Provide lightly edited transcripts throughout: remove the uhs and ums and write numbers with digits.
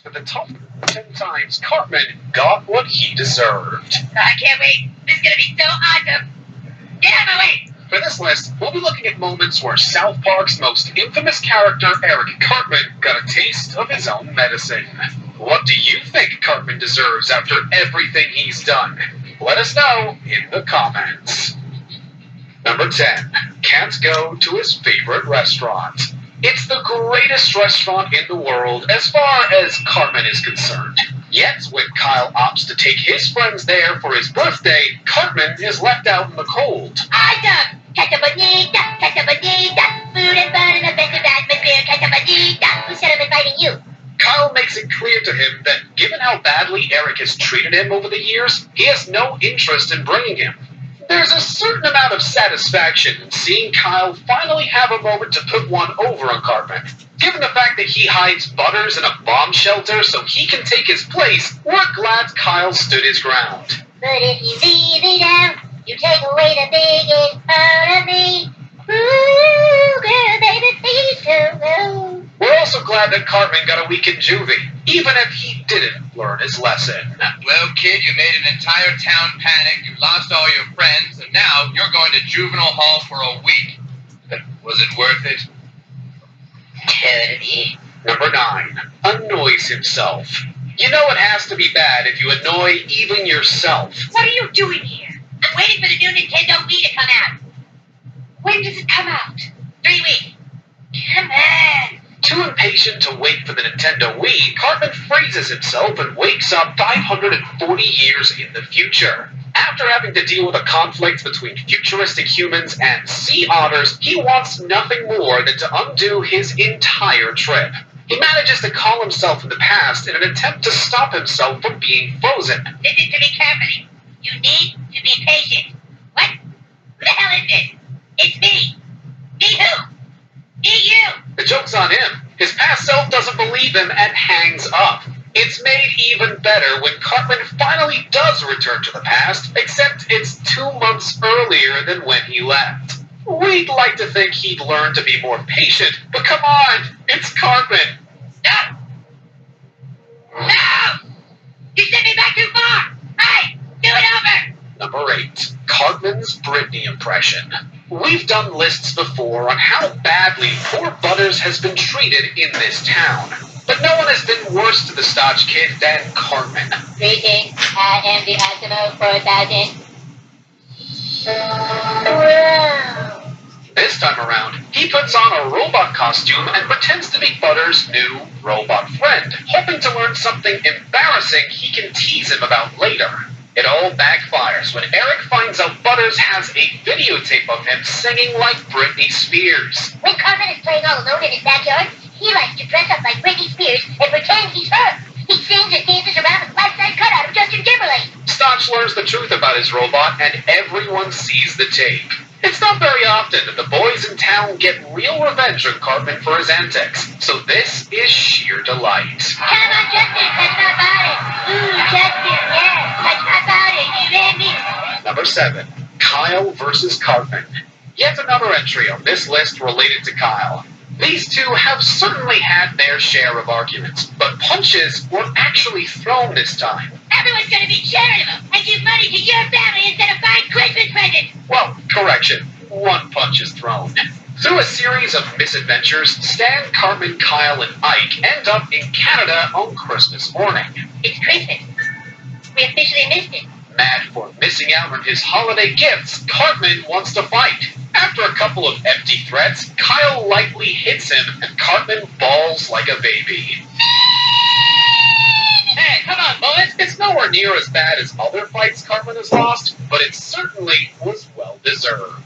For the top 10 times Cartman got what he deserved. I can't wait. This is going to be so awesome. Get out of my way. For this list, we'll be looking at moments where South Park's most infamous character, Eric Cartman, got a taste of his own medicine. What do you think Cartman deserves after everything he's done? Let us know in the comments. Number 10. Can't go to his favorite restaurant. It's the greatest restaurant in the world as far as Cartman is concerned. Yet, when Kyle opts to take his friends there for his birthday, Cartman is left out in the cold. Awesome! Casa bonita, food and fun in a festive atmosphere, casa bonita. Who said I'm inviting you? Kyle makes it clear to him that given how badly Eric has treated him over the years, he has no interest in bringing him. There's a certain amount of satisfaction in seeing Kyle finally have a moment to put one over on Cartman. Given the fact that he hides Butters in a bomb shelter so he can take his place, we're glad Kyle stood his ground. But if you leave me now, you take away the biggest part of me. Ooh, girl, baby, please don't go. We're also glad that Cartman got a week in juvie, even if he didn't learn his lesson. Well, kid, you made an entire town panic, you lost all your friends, and now you're going to juvenile hall for a week. But was it worth it? Totally. Number 9. Annoys himself. You know it has to be bad if you annoy even yourself. What are you doing here? I'm waiting for the new Nintendo Wii to come out. When does it come out? 3 weeks. Come on. Too impatient to wait for the Nintendo Wii, Cartman freezes himself and wakes up 540 years in the future. After having to deal with a conflict between futuristic humans and sea otters, he wants nothing more than to undo his entire trip. He manages to call himself in the past in an attempt to stop himself from being frozen. Listen to me carefully. You need to be patient. What? Who the hell is this? It's me. Me who? Me you. The joke's on him. His past self doesn't believe him and hangs up. It's made even better when Cartman finally does return to the past, except it's 2 months earlier than when he left. We'd like to think he'd learn to be more patient, but come on, it's Cartman. Stop! No! You sent me back too far! Hey! Do it over! Number 8. Cartman's Britney impression. We've done lists before on how badly poor Butters has been treated in this town. But no one has been worse to the Stodge Kid than Cartman. Greetings, I am the Asimo 4000. Wow. This time around, he puts on a robot costume and pretends to be Butters' new robot friend, hoping to learn something embarrassing he can tease him about later. It all backfires when Eric finds out Butters has a videotape of him singing like Britney Spears. When Cartman is playing all alone in his backyard, he likes to dress up like Britney Spears and pretend he's her. He sings and dances around with life-size cutout of Justin Timberlake. Stodge learns the truth about his robot, and everyone sees the tape. It's not very often that the boys in town get real revenge on Cartman for his antics, so this is sheer delight. Come on, Justin, touch my body. Ooh, Justin, yeah, touch my body, you and me. Number 7. Kyle versus Cartman. Yet another entry on this list related to Kyle. These two have certainly had their share of arguments, but punches were actually thrown this time. Everyone's gonna be charitable and give money to your family instead of buying Christmas presents. Well, correction. 1 punch is thrown. Through a series of misadventures, Stan, Cartman, Kyle, and Ike end up in Canada on Christmas morning. It's Christmas. We officially missed it. Mad for missing out on his holiday gifts, Cartman wants to fight. After a couple of empty threats, Kyle lightly hits him and Cartman bawls like a baby. Hey, come on, boys! It's nowhere near as bad as other fights Cartman has lost, but it certainly was well-deserved.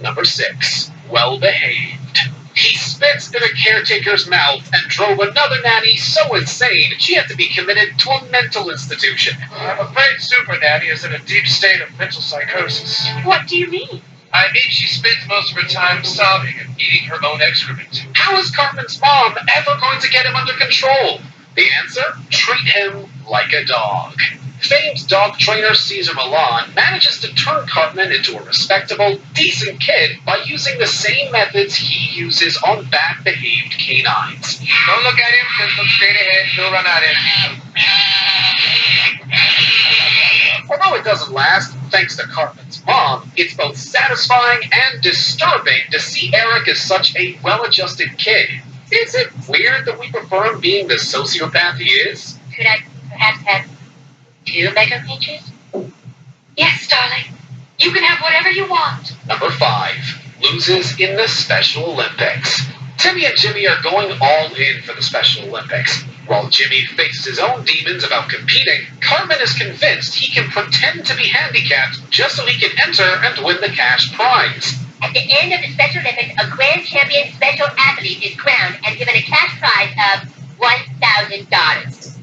Number 6. Well-behaved. He spits in a caretaker's mouth and drove another nanny so insane she had to be committed to a mental institution. I'm afraid Super Nanny is in a deep state of mental psychosis. What do you mean? I mean, she spends most of her time sobbing and eating her own excrement. How is Cartman's mom ever going to get him under control? The answer? Treat him like a dog. Famed dog trainer Cesar Millan manages to turn Cartman into a respectable, decent kid by using the same methods he uses on bad-behaved canines. Don't look at him, just look straight ahead. He'll run at him. Although it doesn't last, thanks to Cartman's mom, it's both satisfying and disturbing to see Eric as such a well-adjusted kid. Is it weird that we prefer him being the sociopath he is? Could I perhaps have 2 Lego pictures? Yes, darling. You can have whatever you want. Number 5. Loses in the Special Olympics. Timmy and Jimmy are going all in for the Special Olympics. While Jimmy faces his own demons about competing, Cartman is convinced he can pretend to be handicapped just so he can enter and win the cash prize. At the end of the Special Olympics, a grand champion special athlete is crowned and given a cash prize of $1,000.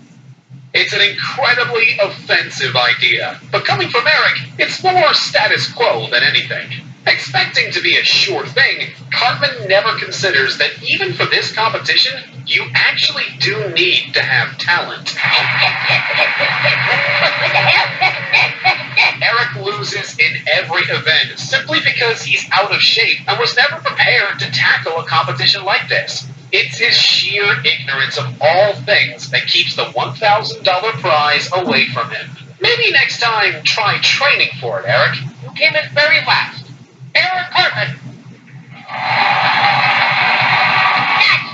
It's an incredibly offensive idea, but coming from Eric, it's more status quo than anything. Expecting to be a sure thing, Cartman never considers that even for this competition, you actually do need to have talent. What the hell? Eric loses in every event simply because he's out of shape and was never prepared to tackle a competition like this. It's his sheer ignorance of all things that keeps the $1,000 prize away from him. Maybe next time, try training for it, Eric. Who came in very last? Eric Cartman.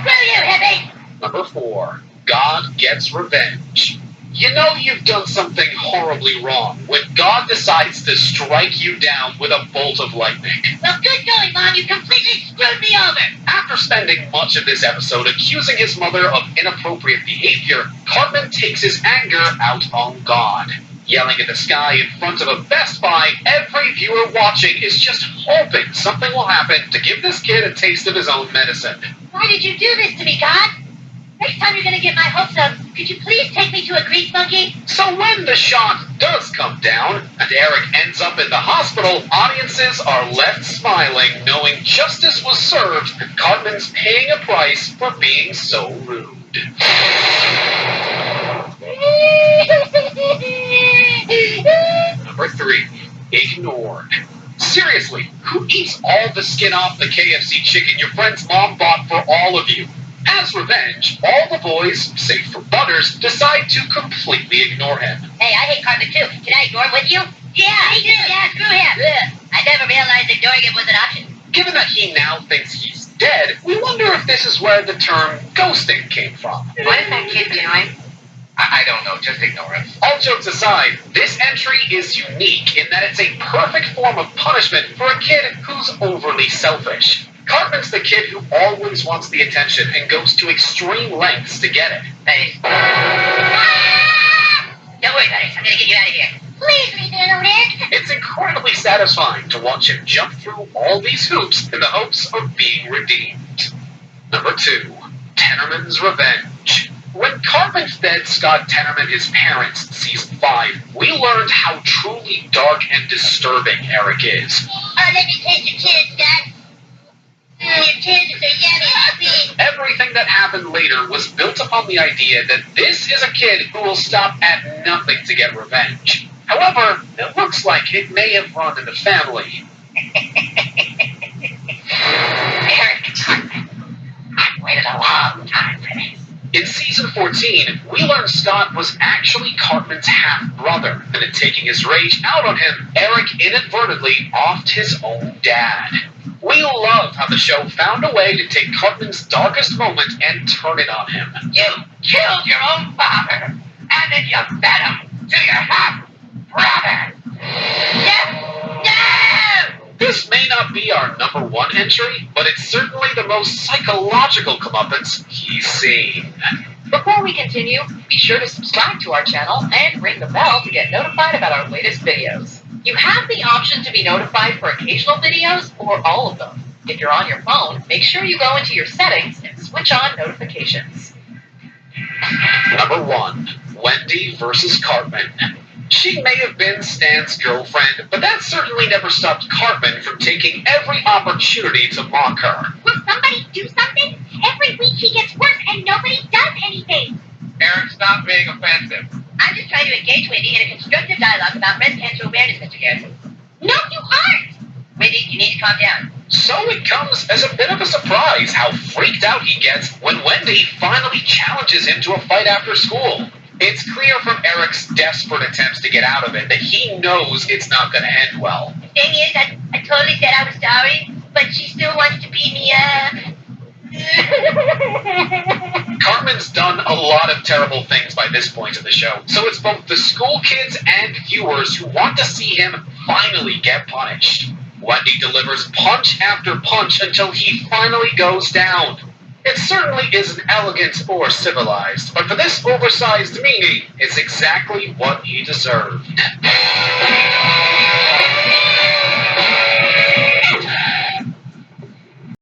Screw you, hippie! Number 4. God gets revenge. You know you've done something horribly wrong when God decides to strike you down with a bolt of lightning. Well, good going, Mom. You completely screwed me over. After spending much of this episode accusing his mother of inappropriate behavior, Cartman takes his anger out on God. Yelling at the sky in front of a Best Buy, every viewer watching is just hoping something will happen to give this kid a taste of his own medicine. Why did you do this to me, God? Next time you're going to get my hopes up, could you please take me to a grease monkey? So when the shot does come down, and Eric ends up in the hospital, audiences are left smiling, knowing justice was served, and Cartman's paying a price for being so rude. Number 3. Ignored. Seriously, who eats all the skin off the KFC chicken your friend's mom bought for all of you? As revenge, all the boys, save for Butters, decide to completely ignore him. Hey, I hate Cartman too. Can I ignore him with you? Yeah, me too. Yeah, screw him. Ugh. I never realized ignoring him was an option. Given that he now thinks he's dead, we wonder if this is where the term ghosting came from. What is that kid doing? I don't know, just ignore him. All jokes aside, this entry is unique in that it's a perfect form of punishment for a kid who's overly selfish. Cartman's the kid who always wants the attention and goes to extreme lengths to get it. Buddies. Don't worry, buddies. I'm going to get you out of here. Please leave me alone, Ed. It's incredibly satisfying to watch him jump through all these hoops in the hopes of being redeemed. Number 2. Tennerman's Revenge. When Cartman fed Scott Tennerman his parents in Season 5, we learned how truly dark and disturbing Eric is. Let me taste your kids, Dad. Your kids are so yummy and sweet. Everything that happened later was built upon the idea that this is a kid who will stop at nothing to get revenge. However, it looks like it may have run in the family. Eric Cartman. I've waited a long time for this. In Season 14, we learned Scott was actually Cartman's half-brother, and in taking his rage out on him, Eric inadvertently offed his own dad. We love how the show found a way to take Cartman's darkest moment and turn it on him. You killed your own father, and then you fed him to your half-brother. No! This may not be our number 1 entry, but it's certainly the most psychological comeuppance he's seen. Before we continue, be sure to subscribe to our channel and ring the bell to get notified about our latest videos. You have the option to be notified for occasional videos or all of them. If you're on your phone, make sure you go into your settings and switch on notifications. Number 1. Wendy Vs Cartman. She may have been Stan's girlfriend, but that certainly never stopped Cartman from taking every opportunity to mock her. Will somebody do something? Every week he gets worse and nobody does anything. Eric, stop being offensive. I'm just trying to engage Wendy in a constructive dialogue about breast cancer awareness, Mr. Garrison. No, you aren't! Wendy, you need to calm down. So it comes as a bit of a surprise how freaked out he gets when Wendy finally challenges him to a fight after school. It's clear from Eric's desperate attempts to get out of it that he knows it's not going to end well. The thing is, I totally said I was sorry, but she still wants to beat me up. Cartman's done a lot of terrible things by this point in the show, so it's both the school kids and viewers who want to see him finally get punished. Wendy delivers punch after punch until he finally goes down. It certainly isn't elegant or civilized, but for this oversized meanie, it's exactly what he deserved.